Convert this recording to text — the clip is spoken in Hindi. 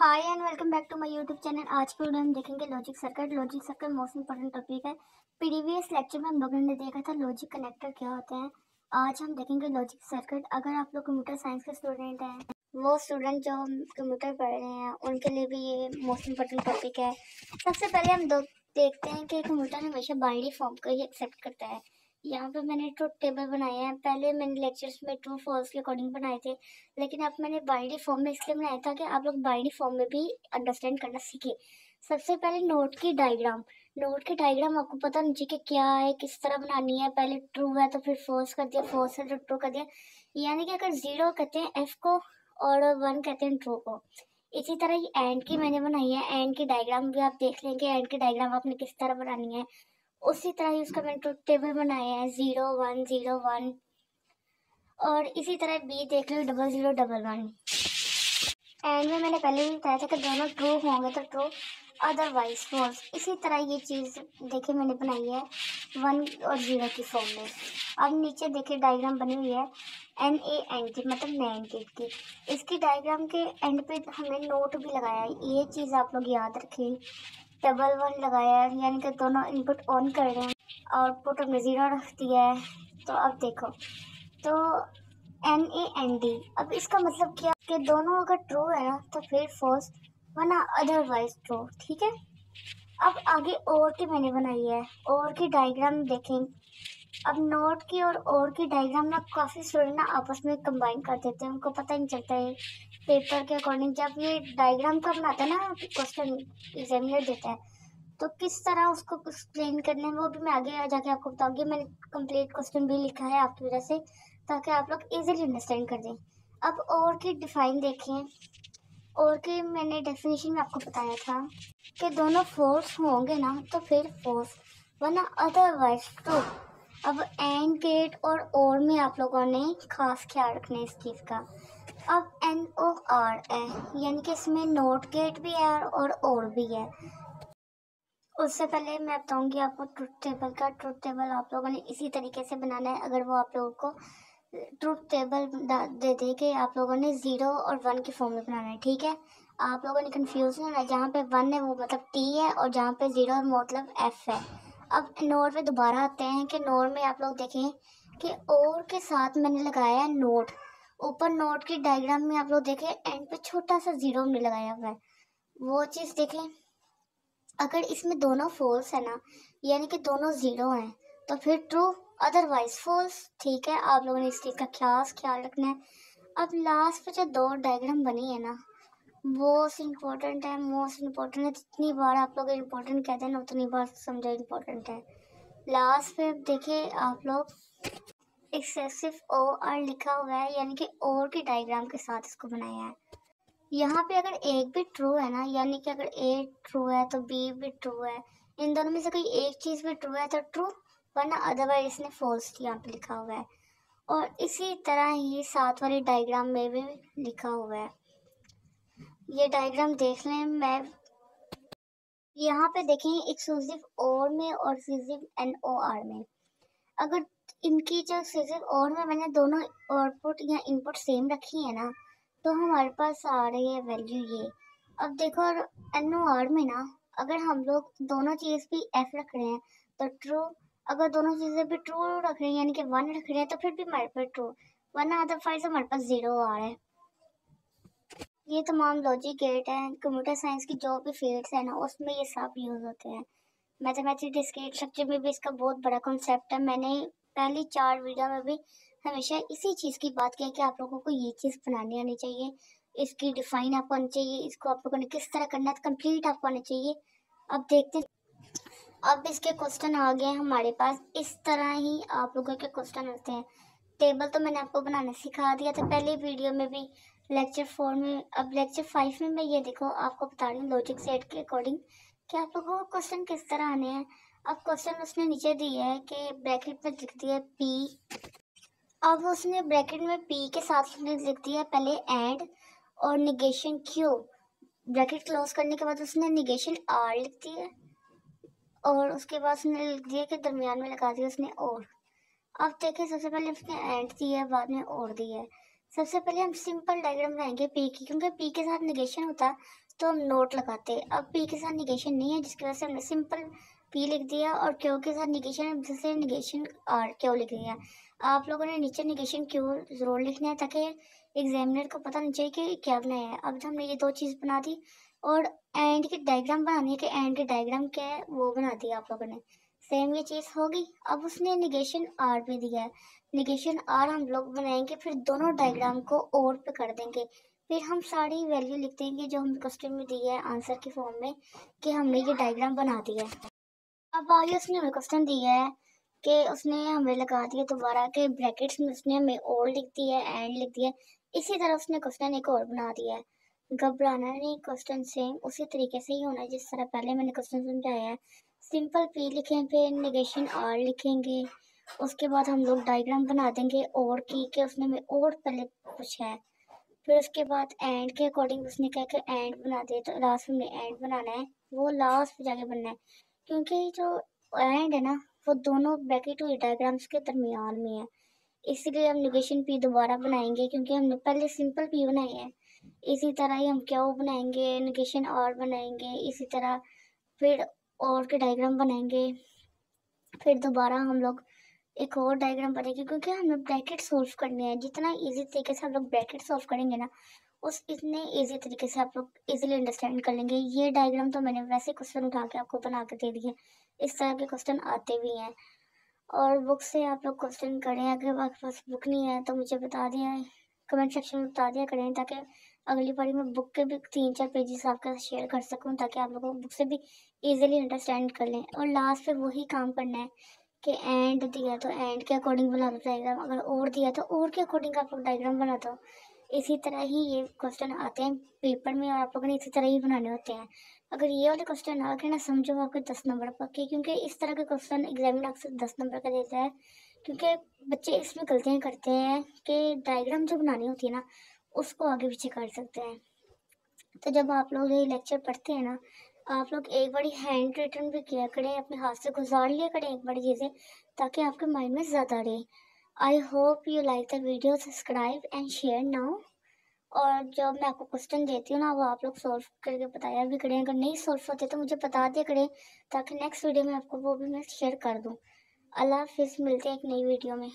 Hi and welcome back to my YouTube channel. आज के वीडियो में देखेंगे logic circuit. Logic circuit most important topic है। प्रीवियस लेक्चर में हम लोगों ने देखा था लॉजिक कनेक्टर क्या होते हैं। आज हम देखेंगे लॉजिक सर्किट। अगर आप लोग कंप्यूटर साइंस के स्टूडेंट हैं, वो स्टूडेंट जो कंप्यूटर पढ़ रहे हैं, उनके लिए भी ये मोस्ट इंपॉर्टेंट टॉपिक है। सबसे पहले हम देखते हैं कि कंप्यूटर हमेशा बाइनरी फॉर्म को ही एक्सेप्ट करता है। यहाँ पे मैंने ट्रुथ टेबल बनाया है। पहले मैंने लेक्चर्स में ट्रू फॉल्स के अकॉर्डिंग बनाए थे, लेकिन अब मैंने बाइनरी फॉर्म में इसलिए बनाया था कि आप लोग बाइनरी फॉर्म में भी अंडरस्टैंड करना सीखें। सबसे पहले नोट की डायग्राम। नोट की डायग्राम आपको पता होनी चाहिए कि क्या है, किस तरह बनानी है। पहले ट्रू है तो फिर फॉल्स कर दिया, फॉल्स है तो ट्रू कर दिया। यानी कि अगर जीरो कहते हैं एफ को और वन कहते हैं ट्रू को। इसी तरह ही एंड की मैंने बनाई है। एंड की डायग्राम भी आप देख लेंगे, एंड की डायग्राम आपने किस तरह बनानी है। उसी तरह ही उसका मैंने ट्रुथ टेबल बनाया है, 0 1 0 1। और इसी तरह बी देख लो, 00 11। एंड में मैंने पहले भी बताया था कि दोनों ट्रू होंगे तो ट्रू, अदरवाइज फॉल्स। इसी तरह ये चीज़ देखिए मैंने बनाई है 1 और 0 की फॉर्म में। अब नीचे देखिए डायग्राम बनी हुई है NaNd की, मतलब नैंड गेट की। इसकी डायग्राम के एंड पे हमने नोट भी लगाया है। ये चीज़ आप लोग याद रखें। डबल 1 लगाया है, यानी कि दोनों इनपुट ऑन कर रहे हैं, आउटपुट हमने 0 रख दिया है। तो अब देखो, तो NaNd, अब इसका मतलब क्या कि दोनों अगर ट्रू है ना तो फिर फॉल्स, वरना अदरवाइज ट्रू। ठीक है। अब आगे और की मैंने बनाई है। और की डायग्राम देखें। अब नोट की और की डायग्राम ना काफ़ी स्टूडेंट ना आपस में कंबाइन कर देते हैं, उनको पता ही नहीं चलता है पेपर के अकॉर्डिंग। जब ये डायग्राम का बनाता है ना, क्वेश्चन एग्जामिनर देता है, तो किस तरह उसको एक्सप्लेन करना है वो भी मैं आगे जाके आपको बताऊंगी। मैंने कंप्लीट क्वेश्चन भी लिखा है आपकी वजह से, ताकि आप लोग इजीली अंडरस्टैंड कर दें। अब और की डिफाइन देखें। और की मैंने डेफिनेशन में आपको बताया था कि दोनों फोर्स होंगे ना तो फिर फोर्स, वरना अदरवाइज ट्रू। अब एंड गेट और में आप लोगों ने खास ख्याल रखना है इस चीज़ का। अब NOR है, यानी कि इसमें नोट गेट भी है और भी है। उससे पहले मैं बताऊंगी आपको ट्रुथ टेबल का। ट्रुथ टेबल आप लोगों ने इसी तरीके से बनाना है। अगर वो आप लोगों को ट्रुथ टेबल दे दे के आप लोगों ने 0 और 1 की फॉर्म में बनाना है। ठीक है। आप लोगों ने कंफ्यूज नहीं होना है। जहाँ पे 1 है वो मतलब T है, और जहाँ पे 0 मतलब F है। अब नोट पे दोबारा आते हैं कि नोट में आप लोग देखें कि और के साथ मैंने लगाया है नोट। ऊपर नोट की डायग्राम में आप लोग देखें एंड पे छोटा सा 0 हमने लगाया हुआ है। वो चीज़ देखें। अगर इसमें दोनों फॉल्स है ना, यानी कि दोनों 0 हैं, तो फिर ट्रू, अदरवाइज फॉल्स। ठीक है। आप लोगों ने इस चीज़ का खास ख्याल रखना है। अब लास्ट पे जो दो डायग्राम बनी है ना, मोस्ट इम्पोर्टेंट है। मोस्ट इम्पोर्टेंट है, जितनी बार आप लोग इम्पोर्टेंट कहते हैं ना उतनी बार समझो इम्पोर्टेंट है। लास्ट पे देखिए आप लोग एक्सेसिव OR लिखा हुआ है, यानी कि और की डायग्राम के साथ इसको बनाया है। यहाँ पे अगर एक भी ट्रू है ना, यानी कि अगर ए ट्रू है तो बी भी ट्रू है। इन दोनों में से कोई एक चीज़ भी ट्रू है तो ट्रू, वरना अदरवाइज इसने फॉल्स यहाँ पे लिखा हुआ है। और इसी तरह ही साथ वाली डायग्राम में भी लिखा हुआ है। ये डायग्राम देख लें। मैं यहाँ पे देखें एक्सक्लूसिव और में और एक्सक्लूसिव NOR में। अगर इनकी जो एक्सक्लूसिव और में मैंने दोनों आउटपुट या इनपुट सेम रखी है ना, तो हमारे पास आ रही है वैल्यू ये। अब देखो NOR में ना, अगर हम लोग दोनों चीज़ भी F रख रहे हैं तो ट्रू। अगर दोनों चीज़ें भी ट्रू रख रहे हैं, यानी कि 1 रख रहे हैं, तो फिर भी हमारे पास ट्रू, वरना अदरवाइज हमारे पास 0 आ रहा है। ये तमाम लॉजिक गेट है। कंप्यूटर साइंस की जो भी फील्ड्स है ना, उसमें ये सब यूज़ होते हैं। मैथमेटिक्स डिस्क्रीट स्ट्रक्चर में भी इसका बहुत बड़ा कॉन्सेप्ट है। मैंने पहली 4 वीडियो में भी हमेशा इसी चीज़ की बात की है कि आप लोगों को ये चीज़ बनानी आनी चाहिए, इसकी डिफाइन आपको आनी चाहिए, इसको आप लोगों ने किस तरह करना है कंप्लीट आपको आना चाहिए। अब देखते हैं। अब इसके क्वेश्चन आ गए हमारे पास। इस तरह ही आप लोगों के क्वेश्चन आते हैं। टेबल तो मैंने आपको बनाना सिखा दिया था पहले वीडियो में भी, लेक्चर 4 में। अब लेक्चर 5 में मैं ये देखो आपको बता रही हूँ लॉजिक सेट के अकॉर्डिंग कि आप लोगों को क्वेश्चन किस तरह आने हैं। अब क्वेश्चन उसने नीचे दिया है कि ब्रैकेट में लिख दिया पी। अब उसने ब्रैकेट में पी के साथ उसने लिख दिया पहले एंड और निगेशन क्यू। ब्रैकेट क्लोज करने के बाद उसने निगेशन आर लिख दिया, और उसके बाद उसने लिख दिया कि दरमियान में लगा दिया उसने और। अब देखें, सबसे पहले उसने एंड दिया है, बाद में और दिया है। सबसे पहले हम सिंपल डायग्राम बनाएंगे पी की, क्योंकि पी के साथ निगेशन होता है तो हम नोट लगाते। अब पी के साथ निगेशन नहीं है, जिसकी वजह से हमने सिंपल पी लिख दिया, और क्यू के साथ निगेशन है, जिससे निगेशन आर क्यू लिख दिया। आप लोगों ने नीचे निगेशन क्यू जरूर लिखना है, ताकि एग्जामिनर को पता नहीं चाहिए कि क्या बनाया है। अब हमने ये 2 चीज़ बना दी, और एंड की डायग्राम बनानी है कि एंड की डायग्राम क्या है वो बना दिया आप लोगों ने। सेम ये चीज़ होगी। अब उसने निगेशन आर पे दिया है, निगेशन आर हम लोग बनाएंगे, फिर दोनों डायग्राम को और पे कर देंगे। फिर हम सारी वैल्यू लिख देंगे जो हमें क्वेश्चन में दी है आंसर के फॉर्म में, कि हमने ये डायग्राम बना दिया है। अब आगे उसने हमें क्वेश्चन दिया है कि उसने हमें लगा दिया दोबारा के ब्रैकेट्स में, उसने हमें और लिख दिया है, एंड लिख दिया है। इसी तरह उसने क्वेश्चन एक और बना दिया है। घबराना नहीं, क्वेश्चन सेम उसी तरीके से ही होना है जिस तरह पहले मैंने क्वेश्चन समझाया है। सिंपल पी लिखें, फिर निगेशन आर लिखेंगे, उसके बाद हम लोग डायग्राम बना देंगे और की के उसने हमें और पहले पूछा है। फिर उसके बाद एंड के अकॉर्डिंग उसने कहा कि एंड बना दे, तो लास्ट में एंड बनाना है, वो लास्ट पे जाके बनना है, क्योंकि जो एंड है ना वो दोनों ब्रैकेट हुई डायग्राम्स के दरमियान में है। इसलिए हम निगेशन पी दोबारा बनाएंगे, क्योंकि हमने पहले सिंपल पी बनाई है। इसी तरह ही हम क्या बनाएंगे, निगेशन और बनाएंगे इसी तरह, फिर और के डायग्राम बनाएंगे, फिर दोबारा हम लोग एक और डायग्राम बनेगी, क्योंकि हमें ब्रैकेट सॉल्व करने हैं। जितना इजी तरीके से हम लोग ब्रैकेट सॉल्व करेंगे ना, उस इतने इजी तरीके से आप लोग इजीली अंडरस्टैंड कर लेंगे। ये डायग्राम तो मैंने वैसे क्वेश्चन उठा के आपको बना के दे दिए, इस तरह के क्वेश्चन आते भी हैं। और बुक से आप लोग क्वेश्चन करें, अगर आपके पास बुक नहीं है तो मुझे बता दिया, कमेंट सेक्शन में बता दिया करें, ताकि अगली बारी मैं बुक के भी 3-4 पेजेस आपके साथ शेयर कर सकूं, ताकि आप लोगों को बुक से भी इजीली अंडरस्टैंड कर लें। और लास्ट पे वही काम करना है कि एंड दिया तो एंड के अकॉर्डिंग बना दो डायग्राम, अगर और दिया तो और के अकॉर्डिंग आप लोग डायग्राम बना दो। इसी तरह ही ये क्वेश्चन आते हैं पेपर में, और आप लोगों ने इसी तरह ही बनाने होते हैं। अगर ये वाले क्वेश्चन आ गए ना, समझो आपके 10 नंबर पक्के, क्योंकि इस तरह के क्वेश्चन एग्जामिनर अक्सर 10 नंबर का देता है। क्योंकि बच्चे इसमें गलतियाँ करते हैं कि डायग्राम जो बनानी होती है ना, उसको आगे पीछे कर सकते हैं। तो जब आप लोग ये लेक्चर पढ़ते हैं ना, आप लोग एक बारी हैंड रिटन भी किया करें, अपने हाथ से गुजार लिया करें एक बारी चीज़ें, ताकि आपके माइंड में ज़्यादा रहे। I hope you like the video, subscribe and share now. और जब मैं आपको क्वेश्चन देती हूँ ना, वो आप लोग सॉल्व करके बताया भी करें, अगर नहीं सॉल्व होते तो मुझे बता दिया करें, ताकि नेक्स्ट वीडियो में आपको वो भी मैं शेयर कर दूँ। अल्लाह हाफिज़, मिलते हैं एक नई वीडियो में।